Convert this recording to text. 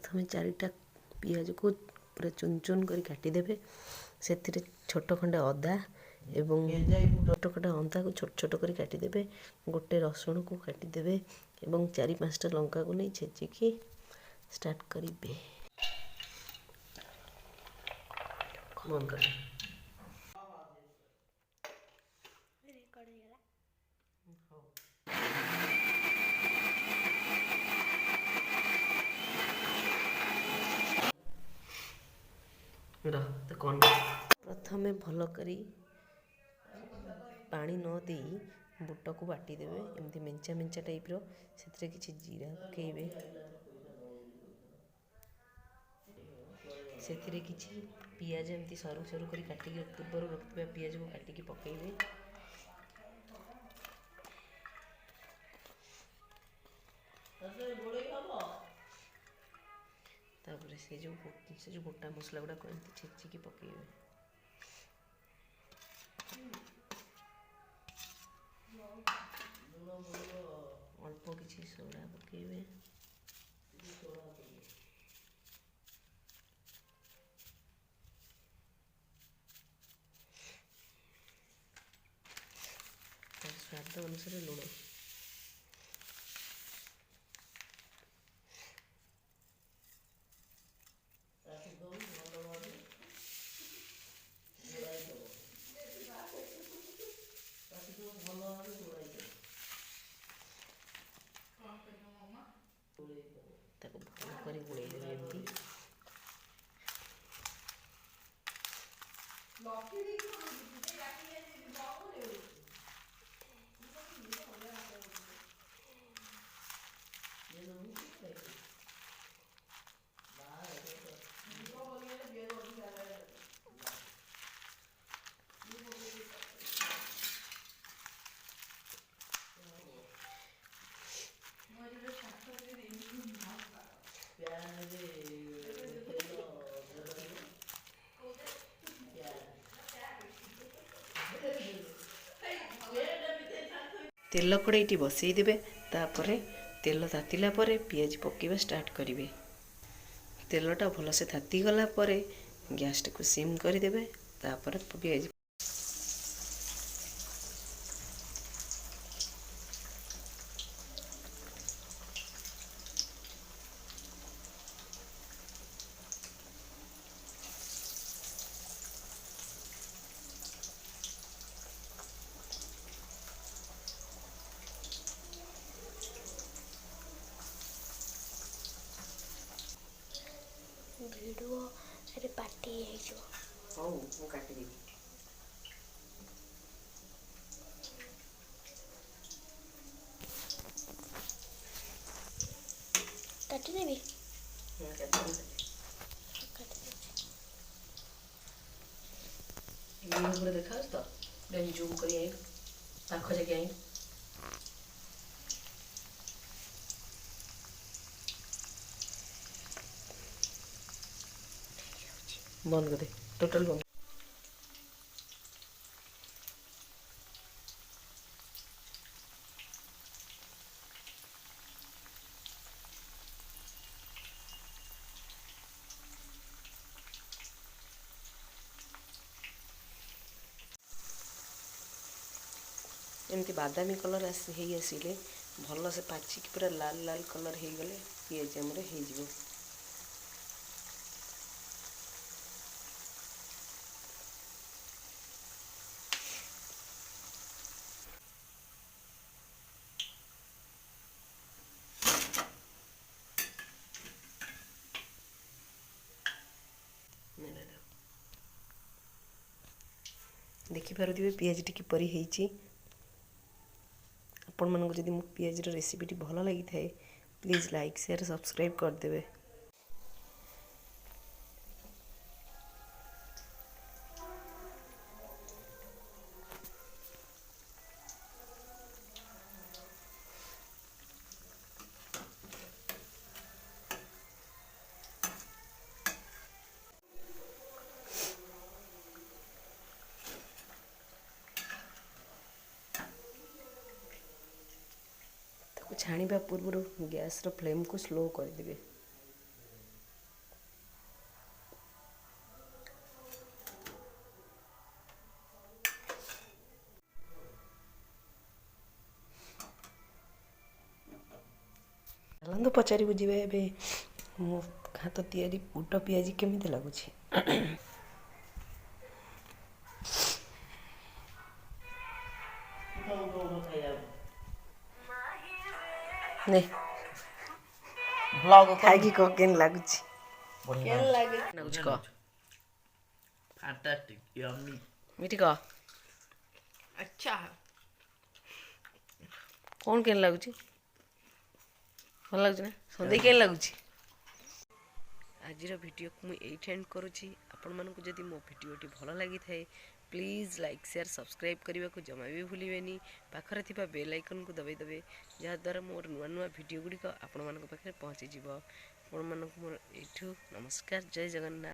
प्रथम 4टा पियाज को पूरा चुन चुन कर काटिदेवे से छोट खंडे अदा एवं छोट खंडे अंडा को छोट छोट कर काटिदेवे गोटे रसुण को काटिदेवे एवं 4-5टा लंका को नहीं छेचिकी स्टार्ट करेंगे। प्रथम भल करी पानी न दे बुट को बाटी देवे एमती मेंचा मेंचा टाइप रो से किसी जीरा पकेबे से किसी पियाज एमती सरू सरू कर काटिक पूर्व रखिया पियाज को काटिक पकेबे तापर से जो गोटा मसला गुड़ा एमती छेचिकी पकेबे अल्प किसी सोडा पकेबे स्वाद अनुसार लुण ताको भल कर गोड़े देवे एमती तेल कड़ाईटी बसई देबे तापर तेल तातिला परे पियाज पकेबा स्टार्ट करेंगे। तेलटा भलसे ताती गला परे गैस को सिम करदेवे तापर पियाज वीडियो अरे पार्टी है जो हां वो काटी दे काटी देबी ये पूरा देखा तो देन जूम करी आई पाखो जगे आई बंद कर दे टोटल बंद एमती बादामी कलर आसिले भल से पाचिक पूरा लाल लाल कलर हो गले पियाज हमरे हो जिवो देखि पारुथिबे पियाज टी किपरि हेछि आपण मानको जदि मो पियाज रो रेसिपी टी भल लागि थाए प्लीज लाइक शेयर सब्सक्राइब कर देबे। छाणीबा पूर्व गैस रो फ्लेम को स्लो कर देबे। ଚାଲନ୍ତୁ ପଚାରି ବୁଝିବା ଏବେ ମୋ ହାତ ତିଆରି ବୁଟ ପିଆଜି କେମିତି ଲାଗୁଛି। ନେ ଖାଇକି କହ କେମିତି ଲାଗୁଛି। ଲାଗୁଛି କହ Fantastic, yummy. ମିଠି କହ अच्छा କ'ଣ କେମିତି ଲାଗୁଛି। ଭଲ ଲାଗୁଛି ନା ସନ୍ଦେହ କେମିତି ଲାଗୁଛି। ଆଜିର ଭିଡ଼ିଓକୁ ମୁଁ ଏଇଠି ଏଣ୍ଡ କରୁଛି। ଆପଣମାନଙ୍କୁ ଯଦି ମୋ ଭିଡ଼ିଓଟି ଭଲ ଲାଗିଥାଏ ପ୍ଲିଜ୍ ଲାଇକ୍ ସେୟାର ସବସ୍କ୍ରାଇବ୍ କରିବାକୁ ଜମା ବି ଭୁଲିବେନି। ପାଖରେ ଥିବା ବେଲ୍ ଆଇକନ୍କୁ ଦବାଇ ଦେବେ, ଯାହାଦ୍ୱାରା ମୋର ନୂଆ ନୂଆ ଭିଡ଼ିଓ ଗୁଡ଼ିକ ଆପଣମାନଙ୍କ ପାଖରେ ପହଞ୍ଚିଯିବ। ଆପଣମାନଙ୍କୁ ମୋର ଏଇଠୁ ନମସ୍କାର, ଜୟ ଜଗନ୍ନାଥ।